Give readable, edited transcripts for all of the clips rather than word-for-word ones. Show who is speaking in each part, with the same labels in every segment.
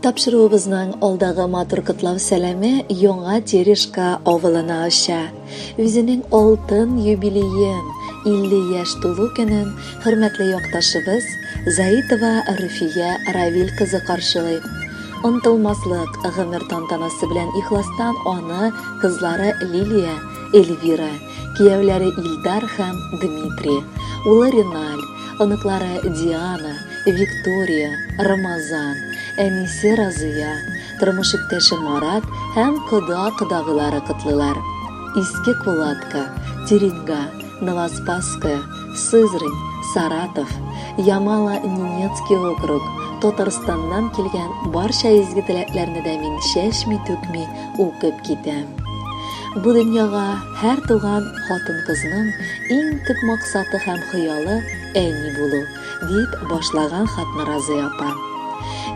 Speaker 1: Тапшыруыбызның алдагы матур кытлау сәламе яңа Терешка авылына аша. Үзенең алтын юбилеен 50 яшь тулу көнен хөрмәтле якташыбыз Заитова Руфия Равил кызы каршылый. Онтылмаслык гомер тантанасы белән ихластан аны кызлары Лилия, Эльвира, кияүләре Илдар һәм Дмитрий, улы Риналь, оныклары Диана, Виктория, Рамазан, әнисе Разыя, тормыш иптәше Марат һәм кода-кодагылары котлыйлар. Иске Кулатка, Теренга, Новоспасская, Сызрань, Саратов, Ямало-Ненецкий округ, Татарстаннан килгән барча изге теләкләрне дә мин чәчми-түкми укып китәм. Бу дөньяга һәр туган хатын-кызның иң төп максаты һәм хыялы әни булу, дип башлаган хатны Разыя апа.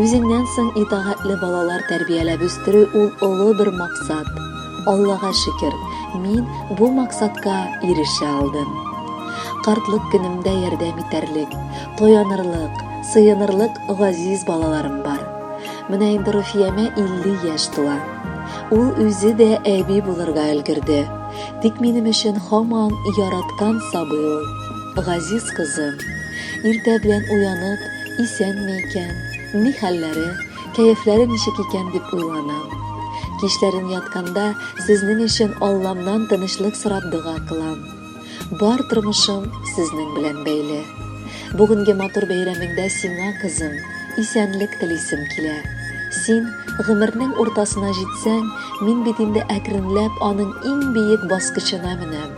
Speaker 1: Үзеңнән соң итагатьле балалар тәрбияләп үстерү ул олы бер максат. Аллага шөкер, мин бу максатка ирешә алдым. Картлык көнемдә ярдәм итәрлек, тоянырлык, сыйынырлык газиз балаларым бар. Менә инде Руфияме 50 яшь тула. Ул үзе дә әби булырга өлгерде. Тик минем өчен һаман яраткан сабый ул. Газиз кызым, иртә белән уянып, исәнме икән, ни хәлләре, кәефләре ничек икән дип уйланам. Кичләрен ятканда сезнең өчен Алламнан тынычлык сорап дуга кылам. Бар тормышым сезнең белән бәйле. Бүгенге матур бәйрәмеңдә сиңа, кызым, исәнлек телисем килә. Син гомернең уртасына җитсәң, мин бит инде әкренләп аның иң биек баскычына менәм.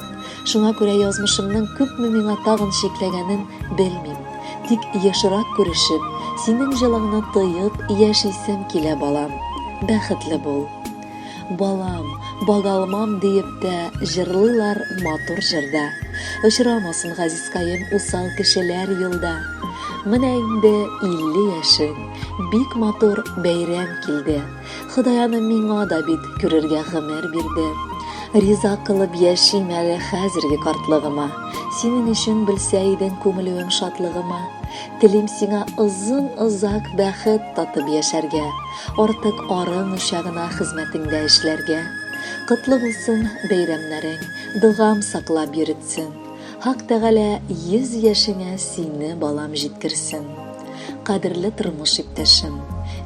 Speaker 1: Шуңа күрә язмышымның күпме миңа тагын чикләгәнен белмим. Тик яшырак күрешеп, синең җылыңны тоеп яшисем килә, балам. Бәхетле бул. Балам, багалмам диеп тә җырлыйлар матур җырда. Очрамасын газизкаем усал кешеләр юлда. Менә инде 50 яшең, бик матур бәйрәм килде. Ходаяным миңа да бит күрергә гомер бирде. Риза кылып яшим әле хәзерге картлыгыма. Синең өчен белсә идең күңелем шатлыгыма. Телим сиңа озын-озак бәхет татып яшәргә. Артык арын учагына хезмәтеңдә эшләргә. Котлы булсын бәйрәмнәрең, дугам саклап йөртсен. Хак Тәгалә 100 яшеңә сине балам җиткерсен. Кадерле тормыш иптәшем,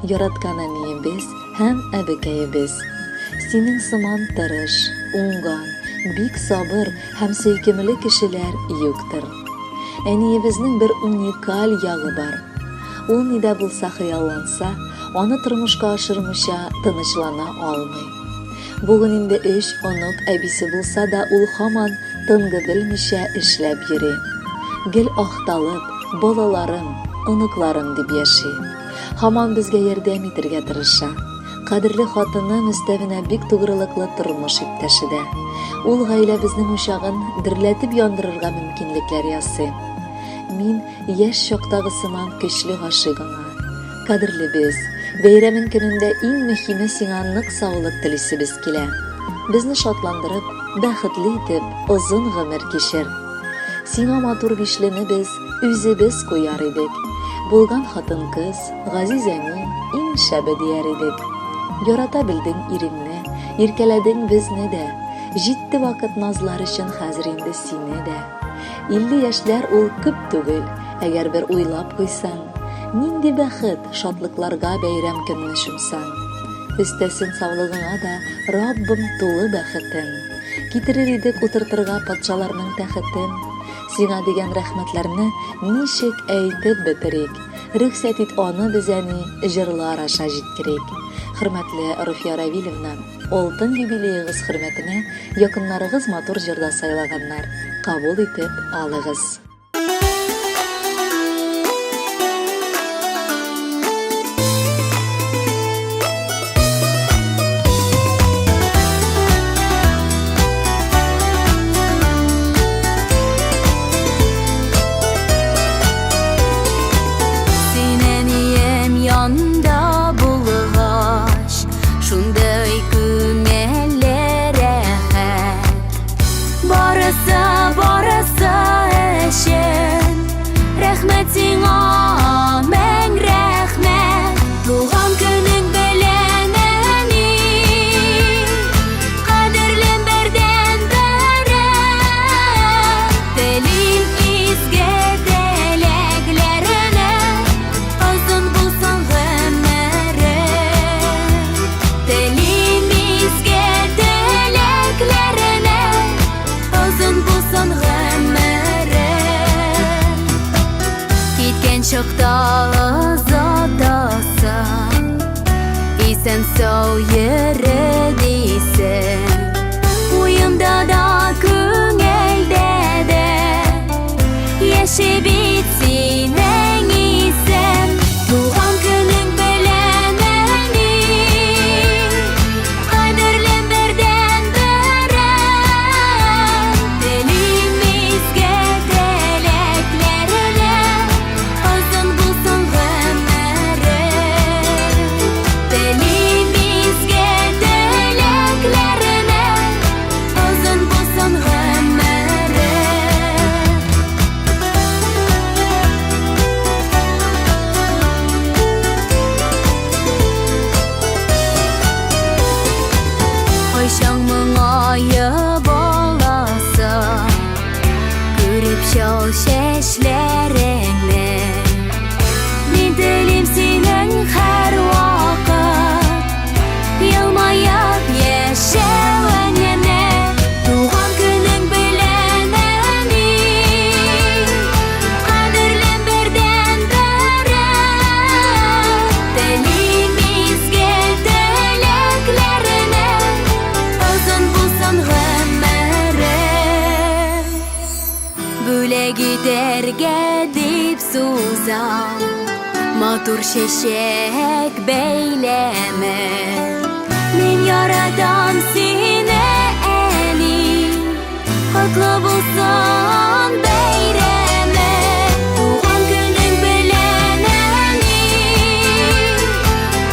Speaker 1: яраткан әниебез һәм әбекәебез. Синең сыман тырыш, уңган, бик сабыр һәм сөйкемле кешеләр юктыр. Әниебезнең бер уникаль ягы бар. Ул нидә булса хыялланса, аны тормышка ашырмыйча тынычлана алмый. Бүген инде 3 онук әбисе булса да, ул һаман тынгы белмичә эшләп йөри. Гел ахталып, балаларым, оныкларым дип яши. Һаман безгә ярдәм итәргә тырыша. Кадерле хатыным өстәвенә бик тугрылыклы тормыш иптәше дә. Ул гаиләбезнең учагын дөрләтеп яндырырга мөмкинлекләр ясый. Мин яшь чактагы сыман көчле гашыйгыңа. Кадерле без, бәйрәмең көнендә иң мөһиме сиңа нык саулык телисебез килә. Безне шатландырып, бәхетле итеп, озын гомер кичер. Сиңа матур бишлене без үзебез куяр идек. Булган хатын-кыз, газиз әни, иң шәбе дияр идек. Ярата белдең иреңне, иркәләдең безне дә. Җитте вакыт назлар өчен хәзер инде сине дә. 50 яшьләр ул күп түгел, әгәр бер уйлап куйсаң. Нинди бәхет, шатлыкларга бәйрәм көнне шумсаң. Өстәсен саулыгыңа да Раббым тулы бәхетен. Китерер идек утыртырга патшаларның тәхетен. Сиңа дигән рәхмәтләрне ничек әйтеп бетерик? Рөхсәт ит аны без әни җырлар аша җиткерик. Хөрмәтле Руфия Равиловна, алтын юбилеегыз хөрмәтенә якыннарыгыз матур җырда сайлаганнар. Кабул итеп алыгыз.
Speaker 2: Барысы Чакта озатасың, исән сау йөрәдисең. Уйымда да күңелдә дә яши бит синең исән. Туган көнең белән әни, кадерлем бердән берәм. Телим изге теләкләренә, озын булсын гомерең. Телим изге теләкләренә, озын булсын гомерең. Кайчан моңае баласың, күреп шал чәчләреңне. Мин телим синең һәр вакыт, елмаеп яшәвеңне. Туган көнең белән әни, кадерлем бердән берәм. Телим изге теләкләренә, озын булсын гомерең. Бүләк итәргә дип сузам матур чәчәк бәйләме. Мин яратам сине, әни, котлы булсын бәйрәме. Туган көнең белән әни,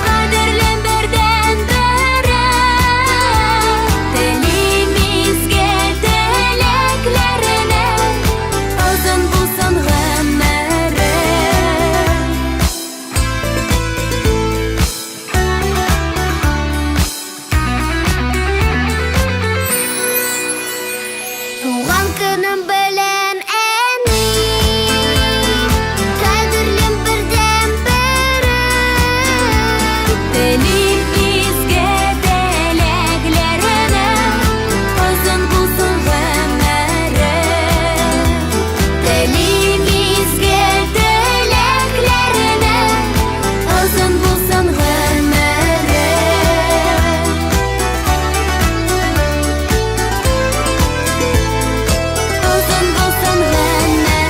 Speaker 2: кадерлем бердән берәм. Телим изге теләкләренә, озын булсын гомерең. Туган көнең белән әни, кадерлем бердән берәм. Телим изге теләкләренә, озын булсын гомерең. Телим изге теләкләренә, озын булсын гомерең. Озын булсын гомерең.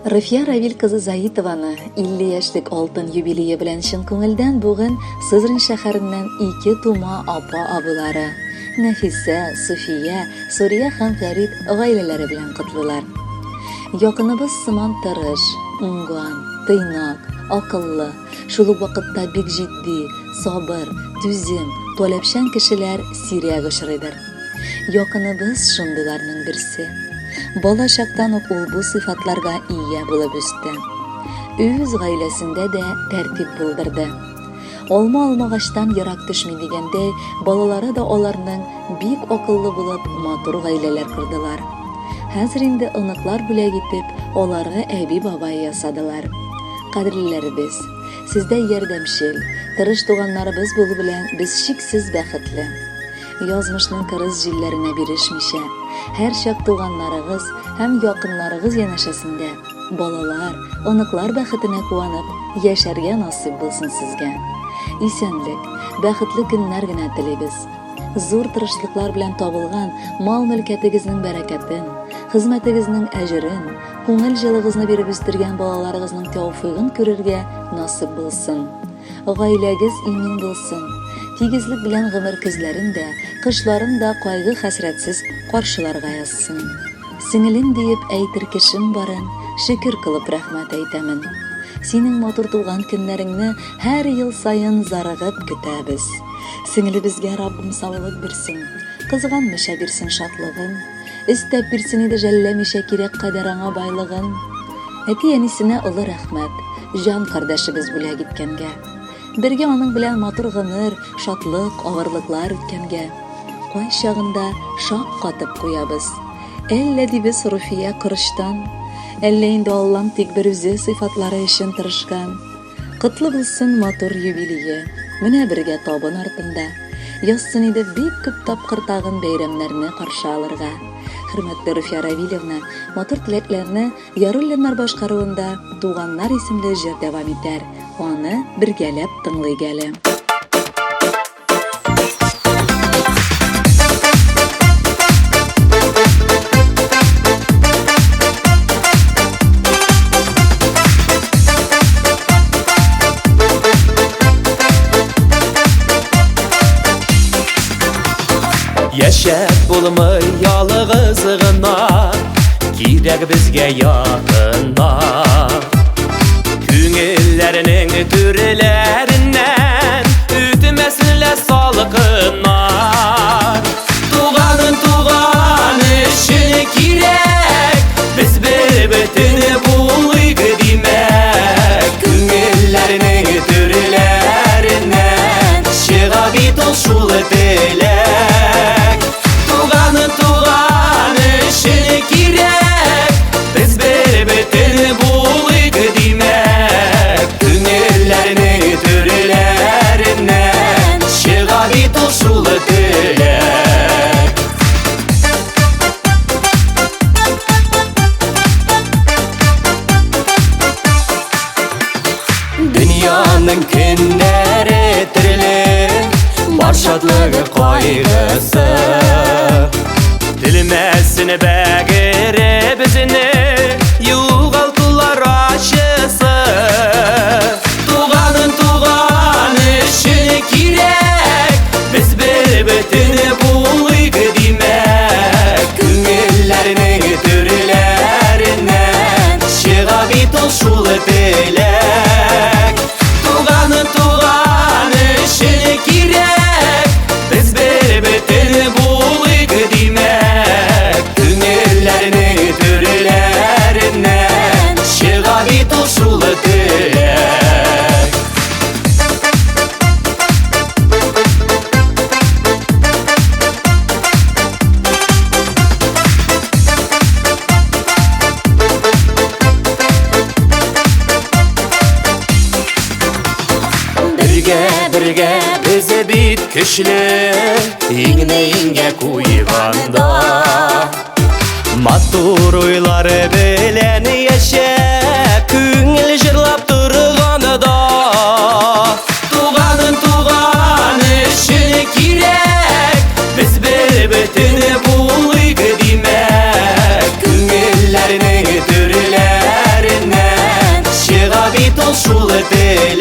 Speaker 1: Рәфия Равил кызы Заитованы 50 яшьлек алтын юбилее белән чын күңелдән бүген Сызрань шәһәреннән 2 тума апа-абылары Нәфисә, Суфия, Сурия һәм Фәрит гаиләләре белән котлыйлар. Якыныбыз сыман тырыш, уңган, тыйнак, акыллы, шул ук вакытта бик җитди, сабыр, түзем, таләпчән кешеләр сирәк очрыйдыр. Якыныбыз шундыйларның берсе. Бала чактан ук ул бу сыйфатларга ия булып үсте. Үз гаиләсендә дә тәртип булдырды. Алма алмагачтан ерак төшми дигәндәй, балалары да аларның бик акыллы булып матур гаиләләр курдылар. Хәзер инде оныклар бүләк итеп, аларга әби-бабай ясадылар. Кадерлеләребез, сездә ярдәмчел, тырыш туганнарыбыз булу белән без шиксез бәхетле. Язмышның кырыс җилләренә бирешмичә, һәр чак туганнарыгыз һәм якыннарыгыз янәшәсендә балалар, оныклар бәхетенә куанып яшәргә насыйп булсын сезгә. Исәнлек, бәхетле көннәр генә телибез. Зур тырышлыклар белән табылган мал-мөлкәтегезнең бәрәкәтен, хезмәтегезнең әҗерен, күңел җылыгызны биреп үстергән балаларыгызның тәүфыйгын күрергә насыйп булсын. Гаиләгез имин булсын. Тигезлек белән гомер көзләрен дә, кышларын да кайгы хәсрәтсез каршыларга язсын. Сеңелем диеп әйтер кешем барын, шөкер кылып рәхмәт әйтәмен. Синең матур туган көннәреңне һәр ел сайын зарыгып көтәбез. Сеңелебезгә Раббым саулык бирсен, кызганмыйча бирсен шатлыгын, истәп бирсен иде жәлләмичә кирәк кадәр аңа байлыгын. Әти-әнисенә олы рәхмәт, җан кардәшебез бүләк иткәнгә. Бергә аның белән матур гомер, шатлык, авырлыклар үткәнгә. Кай чагында шаккатып куябыз. Әллә дибез Руфия кырыштан, әллә инде Аллам тик бер үзе сыйфатлары өчен тырышкан. Котлы булсын матур юбилее, менә бергә табын артында. язсын иде бик күп тапкыр тагын бәйрәмнәрне каршы алырга. Хөрмәтле Руфия Равилевна, матур теләкләрне Яруллиннар башкаруында Туганнар исемле җыр дәвам итәр. Аны бергәләп тыңлыйк әле.
Speaker 3: Яшәп булмый ялгыз гына, кирәк безгә якынна. Күңелләрнең түреләреннән үтмәсенләр салкыннар. Туган өчен кирәк, без бер-бөтен булыйк димәк. Күңелләрнең түреләреннән чыга бит ул шул теләк. Туган өчен кирәк, без бер-бөтен булыйк димәк. Күңелләрнең түреләреннән чыга бит ул шул теләк. Дөньяның көннәре төрле, бар шатлыгы кайгысы. Телмәсен бәгере безне, югалтулар ачысы. Туган өчен кирәк, без бер-бөтен булыйк димәк. Күңелләрнең түреләреннән чыга бит ул шул теләк. Туган өчен кирәк, без бер-бөтен булыйк димәк. Күңелләрнең түреләреннән чыга бит ул шул теләк. Бергә без бит көчле, иңне-иңгә куйганда. Матур уйлары белән яшәп, күңел җырлап торганда. Туган өчен кирәк, без бер-бөтен булыйк димәк. Күңелләрнең түреләреннән чыга бит ул шул теләк.